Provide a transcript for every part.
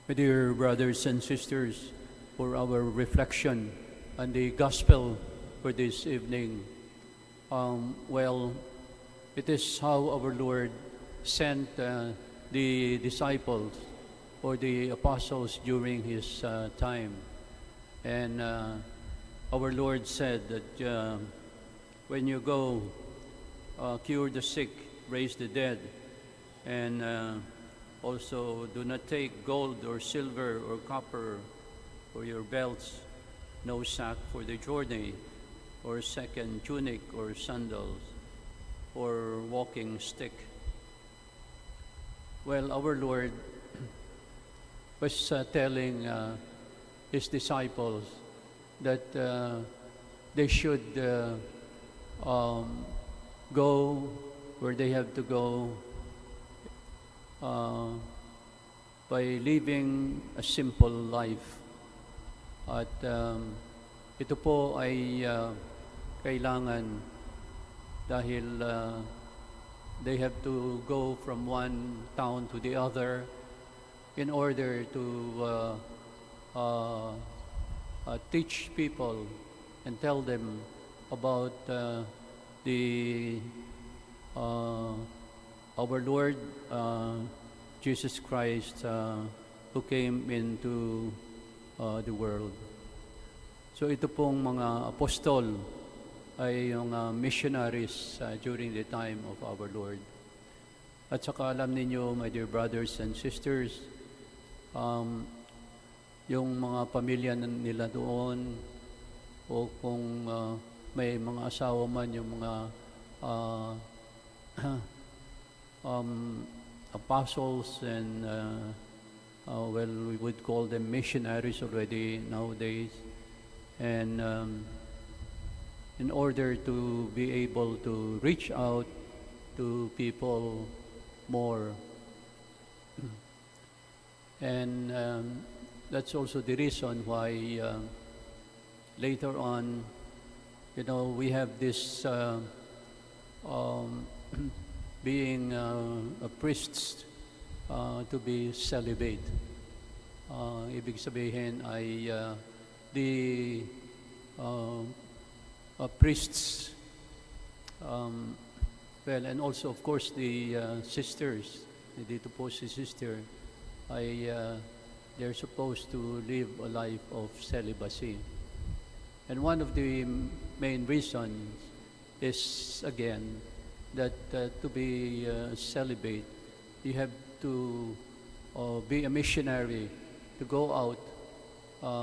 My dear brothers and sisters, for our reflection on the gospel for this evening, well, it is how our Lord sent the disciples or the apostles during his time. And our Lord said that when you go cure the sick, raise the dead, and also do not take gold or silver or copper for your belts, no sack for the journey, or second tunic or sandals, or walking stick. Well, our Lord was telling his disciples that they should go where they have to go by living a simple life. At ito po ay kailangan dahil they have to go from one town to the other in order to teach people and tell them about the our Lord Jesus Christ who came into the world. So ito pong mga apostol ay yung missionaries during the time of our Lord. At saka alam ninyo, my dear brothers and sisters, yung mga pamilya nila doon o kung may mga asawa man yung mga apostles and well, we would call them missionaries already nowadays. And in order to be able to reach out to people more. And that's also the reason why later on, you know, we have this being a priests to be celibate. Ibig sabihin ay the priests, well, and also of course the sisters, dito po si sister, ay they're supposed to live a life of celibacy. And one of the main reasons is, again, that to be celibate, you have to be a missionary, to go out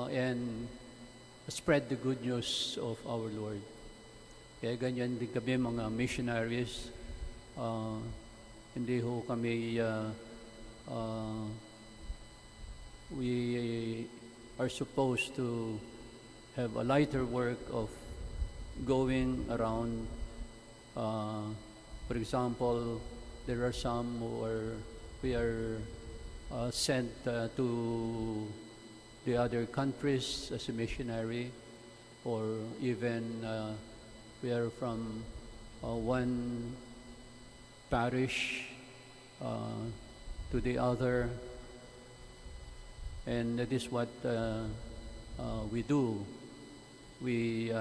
and spread the good news of our Lord. Kaya ganyan din kami mga missionaries. Hindi ho kami, we are supposed to have a lighter work of going around. For example, there are some we are sent to the other countries as a missionary, or even we are from one parish to the other, and that is what we do. We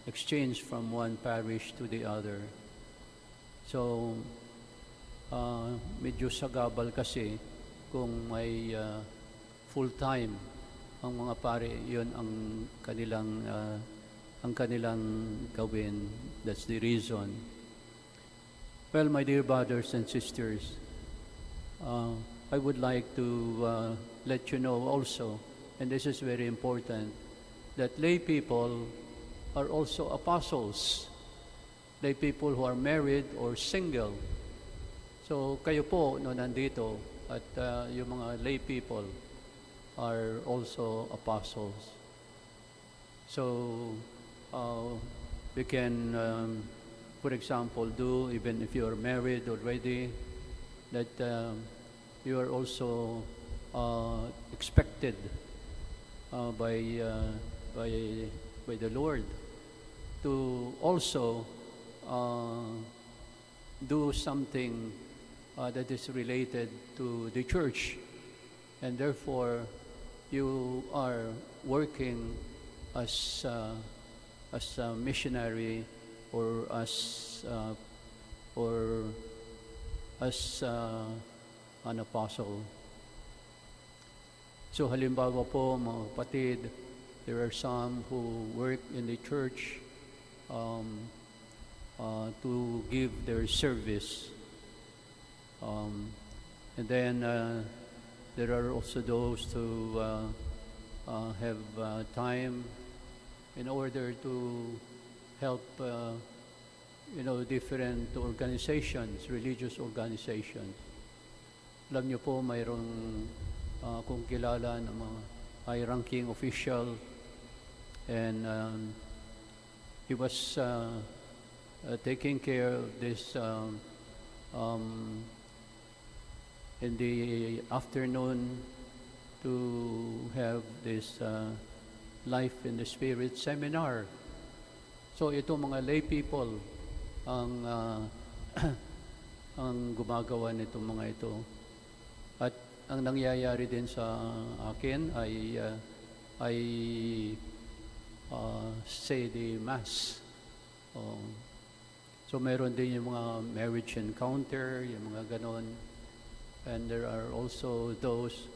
exchange from one parish to the other. So, medyo sagabal kasi kung may full-time ang mga pare, yun ang kanilang gawin. That's the reason. Well, my dear brothers and sisters, I would like to let you know also, and this is very important, that lay people are also apostles. Lay people who are married or single. So kayo po no nandito at yung mga lay people are also apostles. So we can, for example, do, even if you are married already, that you are also expected by the Lord to also do something that is related to the church, and therefore you are working as a missionary or or as an apostle. So halimbawa po mga kapatid, there are some who work in the church to give their service. And then there are also those who have time in order to help different organizations, religious organizations. Alam niyo po, mayroong kung kilala ng mga high-ranking official, and he was taking care of this in the afternoon to have this Life in the Spirit seminar. So ito mga lay people ang ang gumagawa nitong mga ito. At ang nangyayari din sa akin ay say the mass. So meron din yung mga marriage encounter, yung mga ganon. And there are also those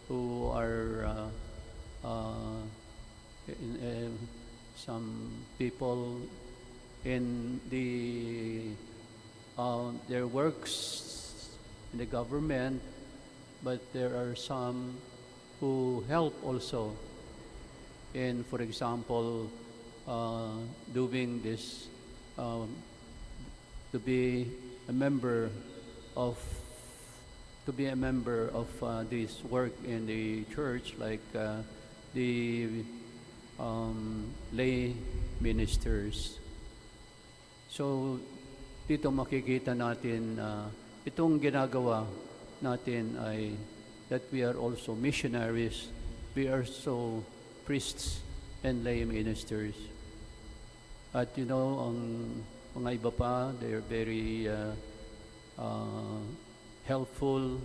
who are some people in their works in the government, but there are some who help also in, for example, doing this, to be a member of this work in the church, like the lay ministers. So dito makikita natin itong ginagawa natin ay that we are also missionaries, we are so priests and lay ministers. At ang mga iba pa, they are very helpful.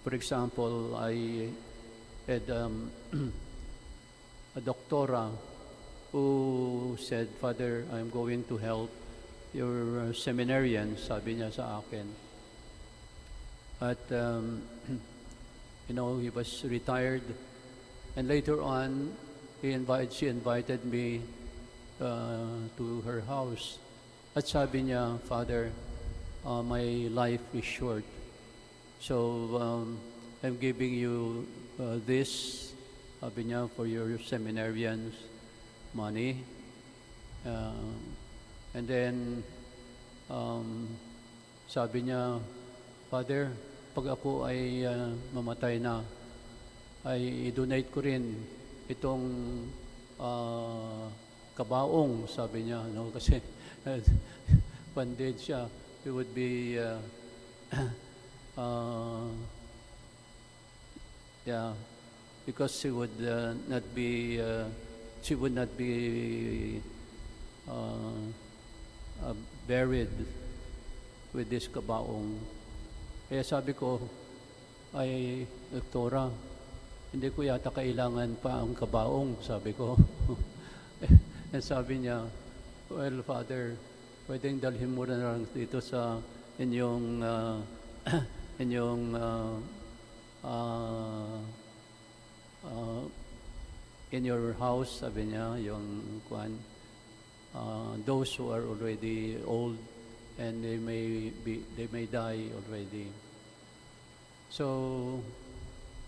For example, I had a doctora who said, "Father, I'm going to help your seminarians," sabi niya sa akin. At he was retired, and later on she invited me to her house. At sabi niya, "Father, my life is short, so I'm giving you this," sabi niya, "for your seminarians money." And then sabi niya, "Father, pag ako ay mamatay na, ay i-donate ko rin itong kabaong," sabi niya, kasi funded siya. It would be because she would not be buried with this kabaong. Kaya sabi ko, ay doktora, hindi ko yata kailangan pa ang kabaong, sabi ko. And sabi niya, "Well, Father, pwedeng dalhin mo na lang dito sa inyong in your house," sabi niya, yung those who are already old and they may die already. So,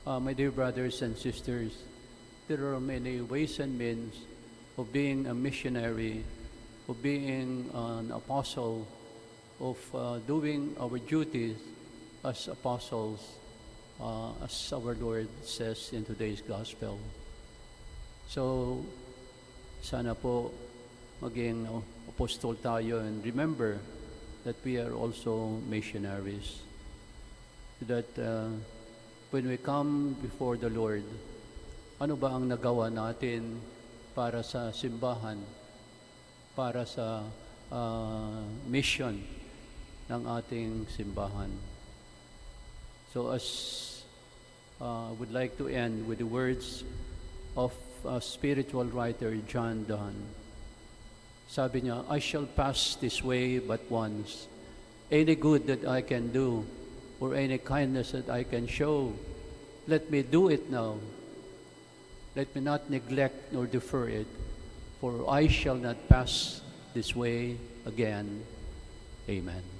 my dear brothers and sisters, there are many ways and means of being a missionary, of being an apostle, of doing our duties as apostles, as our Lord says in today's gospel. So, sana po maging apostol tayo, and remember that we are also missionaries. That when we come before the Lord, ano ba ang nagawa natin para sa simbahan, para sa mission, ng ating simbahan. So as I would like to end with the words of spiritual writer John Donne. Sabi niya, I shall pass this way but once. Any good that I can do or any kindness that I can show, let me do it now. Let me not neglect nor defer it, for I shall not pass this way again. Amen.